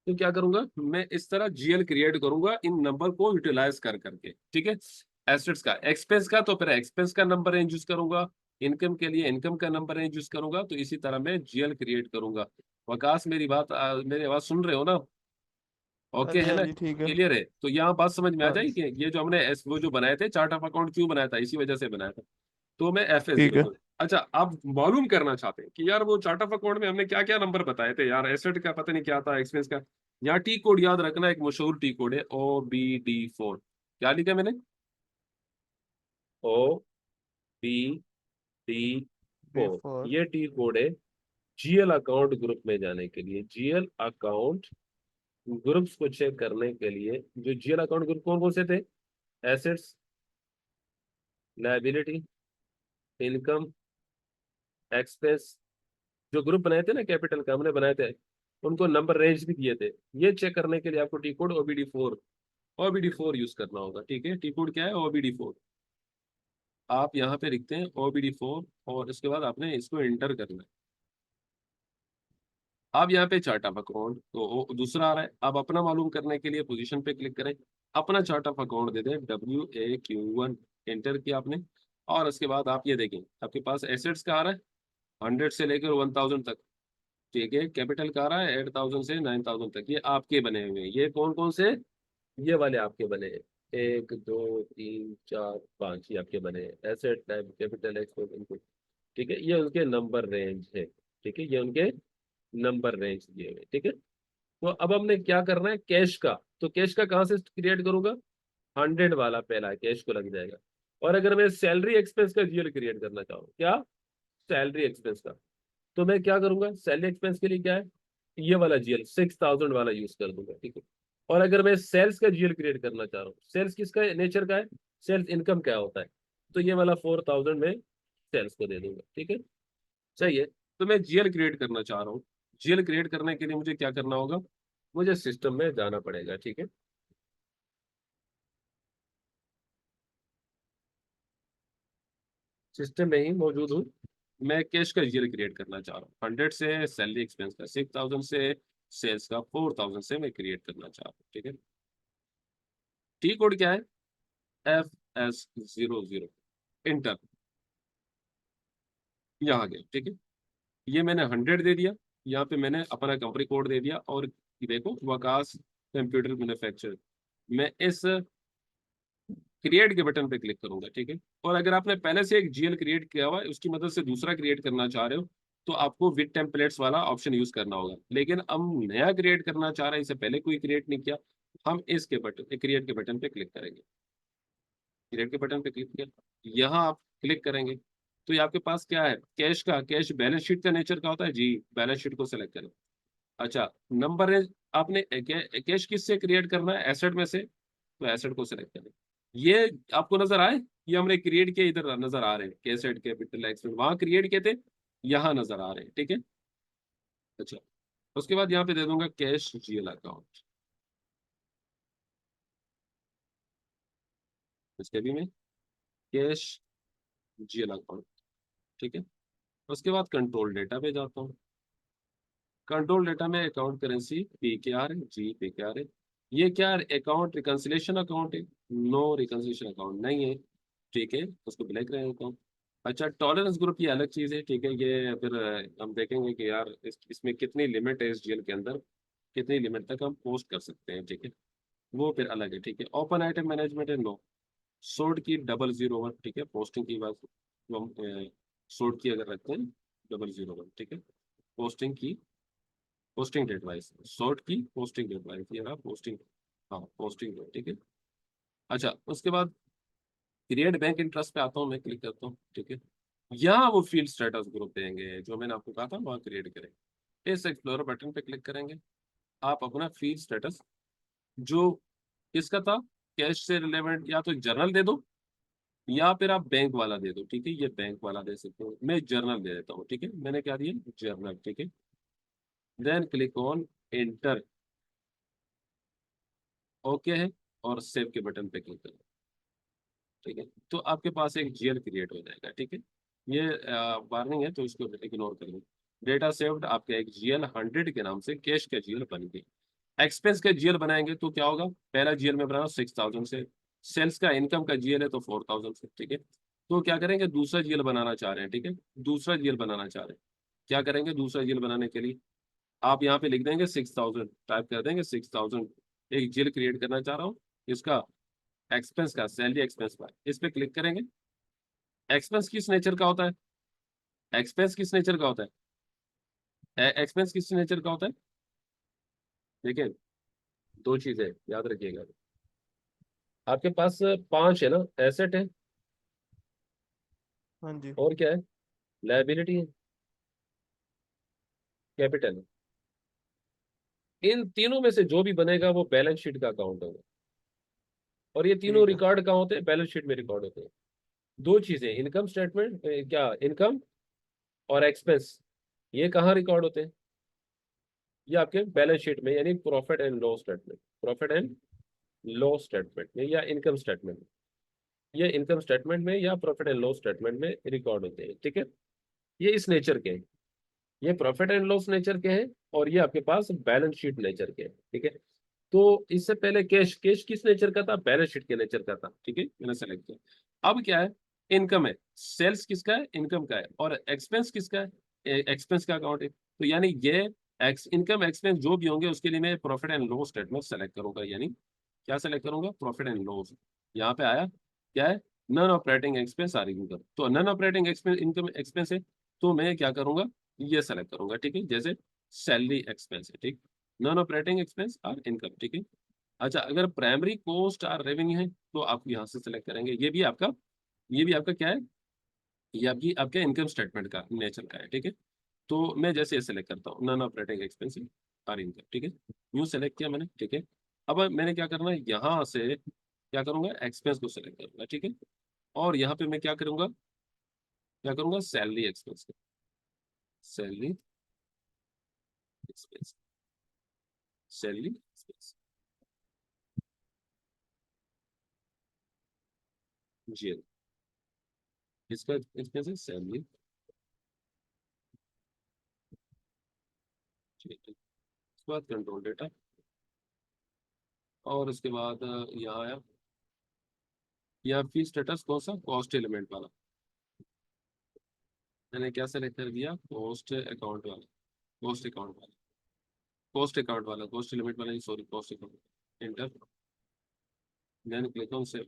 तो क्या करूंगा मैं, इस तरह जीएल क्रिएट करूंगा इन नंबर को यूटिलाइज कर करके, ठीक है। एसेट्स का, एक्सपेंस का तो फिर एक्सपेंस का नंबर रेंज यूज करूंगा, इनकम के लिए इनकम का नंबर रेंज यूज करूंगा। तो इसी तरह मैं जीएल क्रिएट करूंगा। वकास मेरी बात मेरी आवाज सुन रहे हो ना,
हाँ
ओके
जी
है
हाँ
ना,
जी, ठीक है।
क्लियर है। तो यहाँ बात समझ में आ
हाँ जी,
जाएगी कि ये जो हमने वो जो बनाए थे चार्ट ऑफ अकाउंट क्यों बनाया था, इसी वजह से बनाया था। तो मैं एफ एस
ठीक
जीरो
है।
दो अच्छा, आप मालूम करना चाहते हैं कि यार वो चार्ट ऑफ अकाउंट में हमने क्या क्या नंबर बताए थे यार, एसेट का पता नहीं क्या था, एक्सपेंस का। यहाँ टी कोड याद रखना, एक मशहूर टी कोड है OBD4। क्या लिखा है मैंने, OBD4।
B4।
ये टी कोड है जीएल अकाउंट ग्रुप में जाने के लिए, जीएल अकाउंट ग्रुप्स को चेक करने के लिए। जो जीएल अकाउंट ग्रुप कौन कौन से थे, एसेट्स, लायबिलिटी, इनकम, एक्सपेंस। जो ग्रुप बनाए थे ना कैपिटल का हमने बनाए थे, उनको नंबर रेंज भी दिए थे। ये चेक करने के लिए आपको टी कोड OBD4 यूज करना होगा, ठीक है। टी कोड क्या है, OBD4। आप यहाँ पे लिखते हैं OBD4 और इसके बाद आपने इसको एंटर करना है। अब यहाँ पे चार्ट ऑफ अकाउंट तो दूसरा आ रहा है। अब अपना मालूम करने के लिए पोजीशन पे क्लिक करें, अपना चार्ट ऑफ अकाउंट दे दें WAQ1, एंटर किया आपने। और उसके बाद आप ये देखें आपके पास एसेट्स का आ रहा है 100 से लेकर 1000 तक, ठीक है। कैपिटल का आ रहा है 8000 से 9000 तक। ये आपके बने हुए हैं, ये कौन कौन से, ये वाले आपके बने हैं, 1 2 3 4 5, ये आपके बने हैं asset type capital export input, ठीक है। ये उनके नंबर रेंज है, ठीक है, ये उनके नंबर रेंज दिए हुए, ठीक है। तो अब हमने क्या करना है, कैश का, तो कैश का कहाँ से क्रिएट करूंगा, 100 वाला पहला कैश को लग जाएगा। और अगर मैं सैलरी एक्सपेंस का जीएल क्रिएट करना चाहूँ, क्या, सैलरी एक्सपेंस का, तो मैं क्या करूंगा, सैलरी एक्सपेंस के लिए क्या है, ये वाला जीएल 6000 वाला यूज कर दूंगा, ठीक है। और अगर मैं सेल्स का जीएल क्रिएट करना चाह रहा हूँ, सेल्स किसका नेचर का है, सेल्स इनकम क्या होता है, तो ये वाला 4000 में सेल्स को दे दूंगा, ठीक है। चाहिए, तो मैं जीएल क्रिएट करना चाह रहा हूँ। जीएल क्रिएट करने के लिए मुझे क्या करना होगा, मुझे सिस्टम में जाना पड़ेगा, ठीक है। सिस्टम में ही मौजूद हूँ। मैं कैश का जीएल क्रिएट करना चाह रहा हूँ, 100 से सैलरी एक्सपेंस का 6000 से सेल्स का 4000 से मैं क्रिएट करना चाह रहा हूँ, ठीक है। टी कोड क्या है, FS00, इंटर, यहाँ गया, ठीक है। ये मैंने 100 दे दिया, यहाँ पे मैंने अपना कंपनी कोड दे दिया। और देखो वकास कंप्यूटर मैन्युफैक्चर, मैं इस क्रिएट के बटन पे क्लिक करूंगा, ठीक है। और अगर आपने पहले से एक जीएल क्रिएट किया हुआ है, उसकी मदद से दूसरा क्रिएट करना चाह रहे हो, तो आपको विद टेम्पलेट्स वाला ऑप्शन यूज करना होगा। लेकिन हम नया क्रिएट करना चाह रहे हैं, इससे पहले कोई क्रिएट नहीं किया, हम इसके बटन क्रिएट के बटन पे क्लिक करेंगे। क्रिएट के बटन पे क्लिक किया, यहाँ आप क्लिक करेंगे तो ये आपके पास क्या है, कैश का, कैश बैलेंस शीट का नेचर का होता है जी, बैलेंस शीट को सेलेक्ट करें। अच्छा, नंबर है, आपने कैश किससे क्रिएट करना है, एसेट में से, तो एसेट को सिलेक्ट करें। ये आपको नजर आए, ये हमने क्रिएट किए, इधर नजर आ रहे हैं, कैसेट कैपिटल एक्सपेंस वहां क्रिएट किए थे, यहाँ नजर आ रहे हैं, ठीक है। अच्छा, उसके बाद यहाँ पे दे दूंगा कैश जीएल अकाउंट, इसके भी मैं कैश जीएल अकाउंट, ठीक है। उसके बाद कंट्रोल डेटा पे जाता हूँ। कंट्रोल डेटा में अकाउंट करेंसी पी के आर है जी, पी के आर है। ये क्या है, अकाउंट रिकंसिलेशन अकाउंट है, नो रिकंसिलेशन अकाउंट नहीं है, ठीक है, उसको ब्लैक रहे अकाउंट। अच्छा, टॉलरेंस ग्रुप, ये अलग चीज है, ठीक है। ये फिर हम देखेंगे कि यार इसमें कितनी लिमिट है, इस जीएल के अंदर कितनी लिमिट तक हम पोस्ट कर सकते हैं, ठीक है, वो फिर अलग है, ठीक है। ओपन आइटम मैनेजमेंट है, नो। सोर्ट की 001, ठीक है, पोस्टिंग की बात, तो हम सोर्ट की अगर रखते हैं 001, ठीक है। पोस्टिंग की, पोस्टिंग डेट वाइज, शॉर्ट की पोस्टिंग डेट वाइज, ये रहा पोस्टिंग, हाँ पोस्टिंग डेट, ठीक है। अच्छा, उसके बाद क्रिएट बैंक इंटरेस्ट पे आता हूँ मैं, क्लिक करता हूँ, ठीक है। यहाँ वो फील्ड स्टेटस ग्रुप देंगे जो मैंने आपको कहा था, वहाँ क्रिएट करेंगे। इस एक्सप्लोरर बटन पे क्लिक करेंगे, आप अपना फील्ड स्टेटस जो किसका था, कैश से रिलेवेंट, या तो जर्नल दे दो या फिर आप बैंक वाला दे दो, ठीक है। ये बैंक वाला दे सकते हो, मैं जर्नल दे देता हूँ, ठीक है। मैंने क्या दिया, जर्नल, ठीक है। Then click on enter, okay है, और सेव के बटन पे क्लिक करें, ठीक है। तो आपके पास एक जीएल क्रिएट हो जाएगा, ठीक है। ये वार्निंग है तो इसको इग्नोर कर लो। डेटा सेव्ड, आपका एक जीएल 100 के नाम से कैश का जीएल बन गया। एक्सपेंस का जीएल बनाएंगे तो क्या होगा, पहला जीएल में बनाना 6000 से, सेल्स का इनकम का जीएल है तो 4000 से, ठीक है। तो क्या करेंगे, दूसरा जीएल बनाना चाह रहे हैं, ठीक है, दूसरा जीएल बनाना चाह रहे हैं। क्या करेंगे, दूसरा जीएल बनाने के लिए आप यहाँ पे लिख देंगे 6000, टाइप कर देंगे 6000, एक जीएल क्रिएट करना चाह रहा हूँ इसका, एक्सपेंस का, सैलरी एक्सपेंस का, इस पे क्लिक करेंगे। एक्सपेंस किस नेचर का होता है, एक्सपेंस किस नेचर का होता है, एक्सपेंस किस नेचर का होता है, देखिए दो चीजें याद रखिएगा। आपके पास 5 है ना, एसेट है,
हाँ जी।
और क्या है, लायबिलिटी है, कैपिटल है। इन तीनों में से जो भी बनेगा वो बैलेंस शीट का अकाउंट होगा, और ये तीनों
ठीक है।
रिकॉर्ड कहाँ होते हैं, बैलेंस शीट में रिकॉर्ड होते हैं। दो चीजें, इनकम स्टेटमेंट, क्या इनकम और एक्सपेंस, ये कहाँ रिकॉर्ड होते हैं, ये आपके बैलेंस शीट में, यानी profit and loss statement, profit and loss statement में, या इनकम स्टेटमेंट में, ये इनकम स्टेटमेंट में या प्रॉफिट एंड लॉस स्टेटमेंट में रिकॉर्ड होते हैं, ठीक है। ये इस नेचर के हैं, ये प्रॉफिट एंड लॉस नेचर के हैं, और ये आपके पास बैलेंस शीट नेचर के हैं, ठीक है। तो इससे पहले कैश, कैश किस नेचर का था, बैलेंस शीट के नेचर का था, ठीक है, मैंने सेलेक्ट किया। अब क्या है, इनकम है, सेल्स किसका है, इनकम का है, और एक्सपेंस किसका है, एक्सपेंस का अकाउंट है। तो यानी ये इनकम एक्सपेंस जो भी होंगे उसके लिए मैं profit and loss statement select करूंगा, यानी क्या सेलेक्ट करूंगा, प्रॉफिट एंड लॉस। यहाँ पे आया क्या है, non operating expense or income, तो non operating expense income expense है, तो मैं क्या करूंगा, ये सेलेक्ट करूंगा, ठीक है। जैसे सैलरी एक्सपेंस है, ठीक, नॉन ऑपरेटिंग एक्सपेंस और इनकम, ठीक है। अच्छा, अगर प्राइमरी कॉस्ट और रेवेन्यू है तो आप यहाँ से सेलेक्ट करेंगे, ये भी आपका क्या है, ये आपकी आपके इनकम स्टेटमेंट का नेचर का है, ठीक है। तो मैं जैसे ये सेलेक्ट करता हूँ, नॉन ऑपरेटिंग एक्सपेंस और इनकम, ठीक है। यूँ सेलेक्ट किया मैंने, ठीक है। अब मैंने क्या करना है, यहाँ से क्या करूंगा, एक्सपेंस को सेलेक्ट करूंगा, ठीक है। और यहाँ पे मैं क्या करूंगा, salary expense, salary expense, salary expense, जी, इसका एक्सपेंस है सैलरी, ठीक है। उसके बाद कंट्रोल डेटा, और उसके बाद यहाँ आया, यहाँ फी स्टेटस कौन सा, कॉस्ट एलिमेंट वाला, मैंने क्या सेलेक्ट कर दिया, कॉस्ट अकाउंट वाला, कॉस्ट अकाउंट वाला, कॉस्ट अकाउंट वाला, कॉस्ट एलिमेंट वाला, sorry, cost account, enter, then click on save,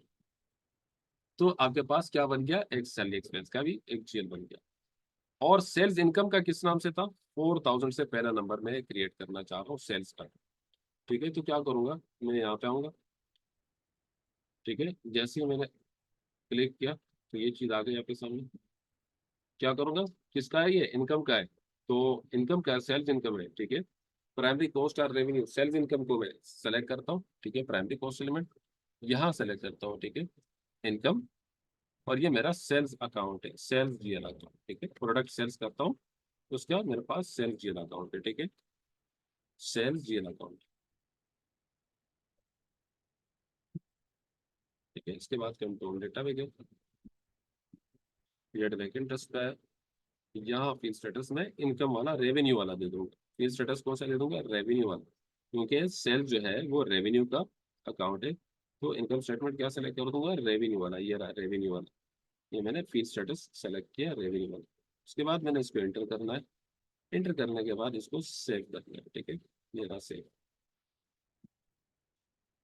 तो आपके पास क्या बन गया, एक सैलरी एक्सपेंस का भी एक जीएल बन गया। और सेल्स इनकम का किस नाम से था, 4000 से पहला नंबर मैं क्रिएट करना चाह रहा हूँ सेल्स का। ठीक है, तो क्या करूंगा, मैं यहाँ पे आऊंगा। ठीक है, जैसे ही मैंने क्लिक किया तो ये चीज आ गई आपके सामने। क्या करूंगा, किसका है ये, इनकम का है। तो इनकम का सेल्स इनकम है। ठीक है, प्राइमरी कॉस्ट और रेवेन्यू, सेल्स इनकम को मैं सेलेक्ट करता हूँ। ठीक है, प्राइमरी कॉस्ट एलिमेंट यहाँ सेलेक्ट करता हूँ। ठीक है, इनकम, और ये मेरा सेल्स अकाउंट है, सेल्स जीएल अकाउंट। ठीक है, प्रोडक्ट सेल्स करता हूँ, उसके बाद मेरे पास सेल्स जीएल अकाउंट है। ठीक है, सेल्स जीएल अकाउंट। ठीक है, इसके बाद कंट्रोल डेटा पे गए, पीरियड वैकेंट का है। यहाँ फील्ड स्टेटस में इनकम वाला, रेवेन्यू वाला दे दूंगा। फील्ड स्टेटस कौन सा दे दूंगा, रेवेन्यू वाला, क्योंकि सेल जो है वो रेवेन्यू का अकाउंट है। तो इनकम स्टेटमेंट क्या सेलेक्ट कर दूंगा, रेवेन्यू वाला, ये रहा रेवेन्यू वाला। ये मैंने फील्ड स्टेटस सेलेक्ट किया, रेवेन्यू वाला। उसके बाद मैंने इसको एंटर करना है। एंटर करने के बाद इसको सेव करना है। ठीक है, ये रहा सेव।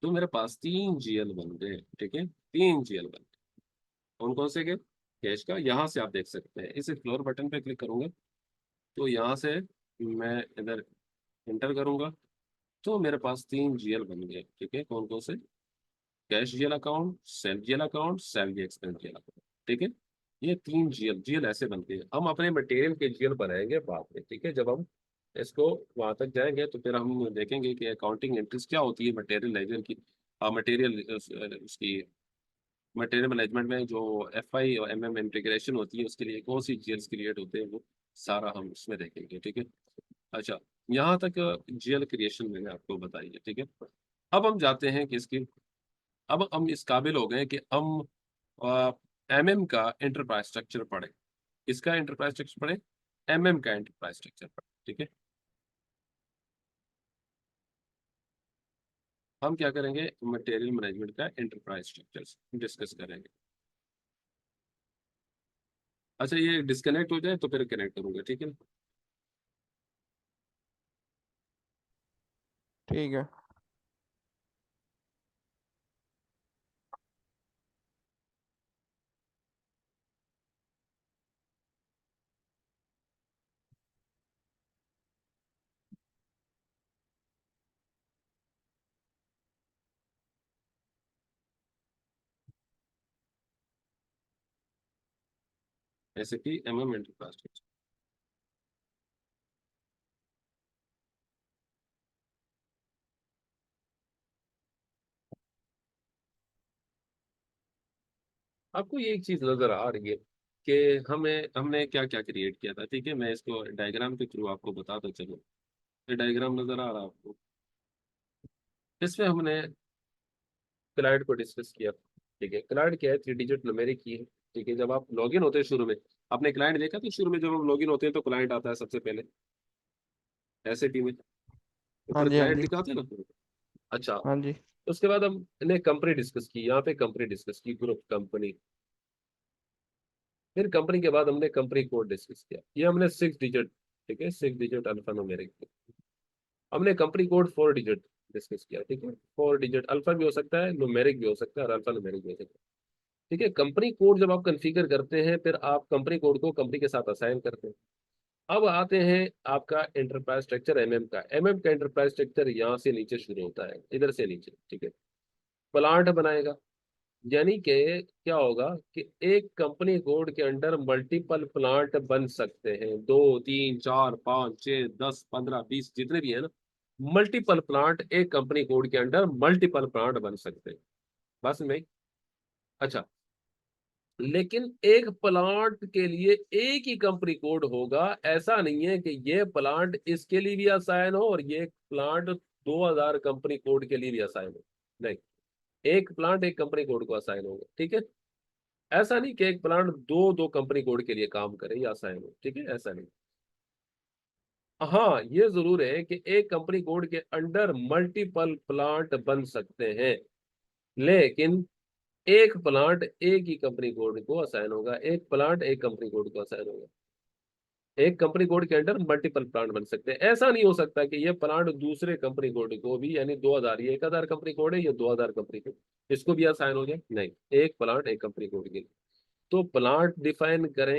तो मेरे पास 3 जीएल बन गए। ठीक है, 3 जीएल बन गए। कौन कौन से गए, कैश का, यहाँ से आप देख सकते हैं। इस एक्सप्लोर बटन पे क्लिक करूंगा तो यहाँ से मैं इधर एंटर करूंगा तो मेरे पास 3 जीएल बन गए। ठीक है, कौन कौन से, cash GL account, sale GL account, salary expense GL account. ठीक है, ये 3 जीएल, जीएल ऐसे बनते हैं। हम अपने मटेरियल के जीएल बनाएंगे बाद में। ठीक है, जब हम इसको वहां तक जाएंगे तो फिर हम देखेंगे कि अकाउंटिंग एंट्रीज क्या होती है मटेरियल लेजर की, मटेरियल उसकी, मटेरियल मैनेजमेंट में जो एफआई और एमएम इंटीग्रेशन होती है उसके लिए कौन सी जीएल्स क्रिएट होते हैं, वो सारा हम उसमें देखेंगे। ठीक है, अच्छा, यहाँ तक जीएल क्रिएशन मैंने आपको बताई है। ठीक है, अब हम जाते हैं कि इसकी, अब हम इस काबिल हो गए कि हम एमएम का एंटरप्राइज स्ट्रक्चर पढ़े। इसका एंटरप्राइज स्ट्रक्चर पढ़े, एमएम का एंटरप्राइज स्ट्रक्चर पढ़े। ठीक है, हम क्या करेंगे, मटेरियल मैनेजमेंट का एंटरप्राइज स्ट्रक्चर डिस्कस करेंगे। अच्छा, ये डिस्कनेक्ट हो जाए तो फिर कनेक्ट करूंगा। ठीक है,
ठीक है।
SAP MM enterprise structure. आपको ये एक चीज नजर आ रही है कि हमें हमने क्या क्या क्रिएट किया था। ठीक है, मैं इसको डायग्राम के थ्रू आपको बताता चलूं। ये डायग्राम नजर आ रहा है आपको, इसमें हमने क्लाइंट को डिस्कस किया। ठीक है, क्लाइंट क्या है, 3 डिजिट न्यूमेरिक की है। ठीक है, जब आप लॉगिन होते हैं शुरू में, आपने क्लाइंट देखा तो शुरू में जब हम लॉगिन होते हैं तो क्लाइंट आता है सबसे पहले एसएपी में,
हाँ
ऊपर
जी, हाँ
क्लाइंट
जी।
लिखा होता है ना। अच्छा,
हाँ जी।
उसके बाद हमने कंपनी डिस्कस की, यहाँ पे कंपनी डिस्कस की, ग्रुप कंपनी। फिर कंपनी के बाद हमने कंपनी कोड डिस्कस किया, ये हमने 6 डिजिट। ठीक है, 6 डिजिट अल्फा न्यूमेरिक। हमने कंपनी कोड 4 डिजिट डिस्कस किया। ठीक है, 4 डिजिट अल्फा भी हो सकता है, न्यूमेरिक भी हो सकता है, और अल्फा न्यूमेरिक भी हो सकता है। ठीक है, कंपनी कोड जब आप कॉन्फ़िगर करते हैं फिर आप कंपनी कोड को कंपनी के साथ असाइन करते हैं। अब आते हैं आपका एंटरप्राइज स्ट्रक्चर एमएम का एंटरप्राइज स्ट्रक्चर यहाँ से नीचे शुरू होता है, इधर से नीचे। ठीक है, प्लांट बनाएगा, यानी कि क्या होगा कि एक कंपनी कोड के अंडर मल्टीपल प्लांट बन सकते हैं, 2 3 4 5 6 10 15 20 जितने भी है ना, मल्टीपल प्लांट एक कंपनी कोड के अंडर मल्टीपल प्लांट बन सकते हैं। बस में, अच्छा, लेकिन एक प्लांट के लिए एक ही कंपनी कोड होगा। ऐसा नहीं है कि ये प्लांट इसके लिए भी असाइन हो और ये प्लांट 2000 कंपनी कोड के लिए भी असाइन हो। नहीं, एक प्लांट एक कंपनी कोड को असाइन होगा। ठीक है, ऐसा नहीं कि एक प्लांट दो दो कंपनी कोड के लिए काम करे या असाइन हो। ठीक है, ऐसा नहीं। हाँ, ये जरूर है कि एक कंपनी कोड के अंडर मल्टीपल प्लांट बन सकते हैं, लेकिन एक प्लांट एक ही कंपनी कोड को असाइन होगा, एक प्लांट एक कंपनी कोड को असाइन होगा। एक कंपनी कोड के अंडर मल्टीपल प्लांट बन सकते हैं। ऐसा नहीं हो सकता कि ये प्लांट दूसरे कंपनी कोड को भी, यानी 2000, ये 1000 कंपनी कोड है, ये 2000 कंपनी कोड, इसको भी असाइन हो गया नहीं, एक प्लांट एक कंपनी कोड के लिए। तो प्लांट डिफाइन करें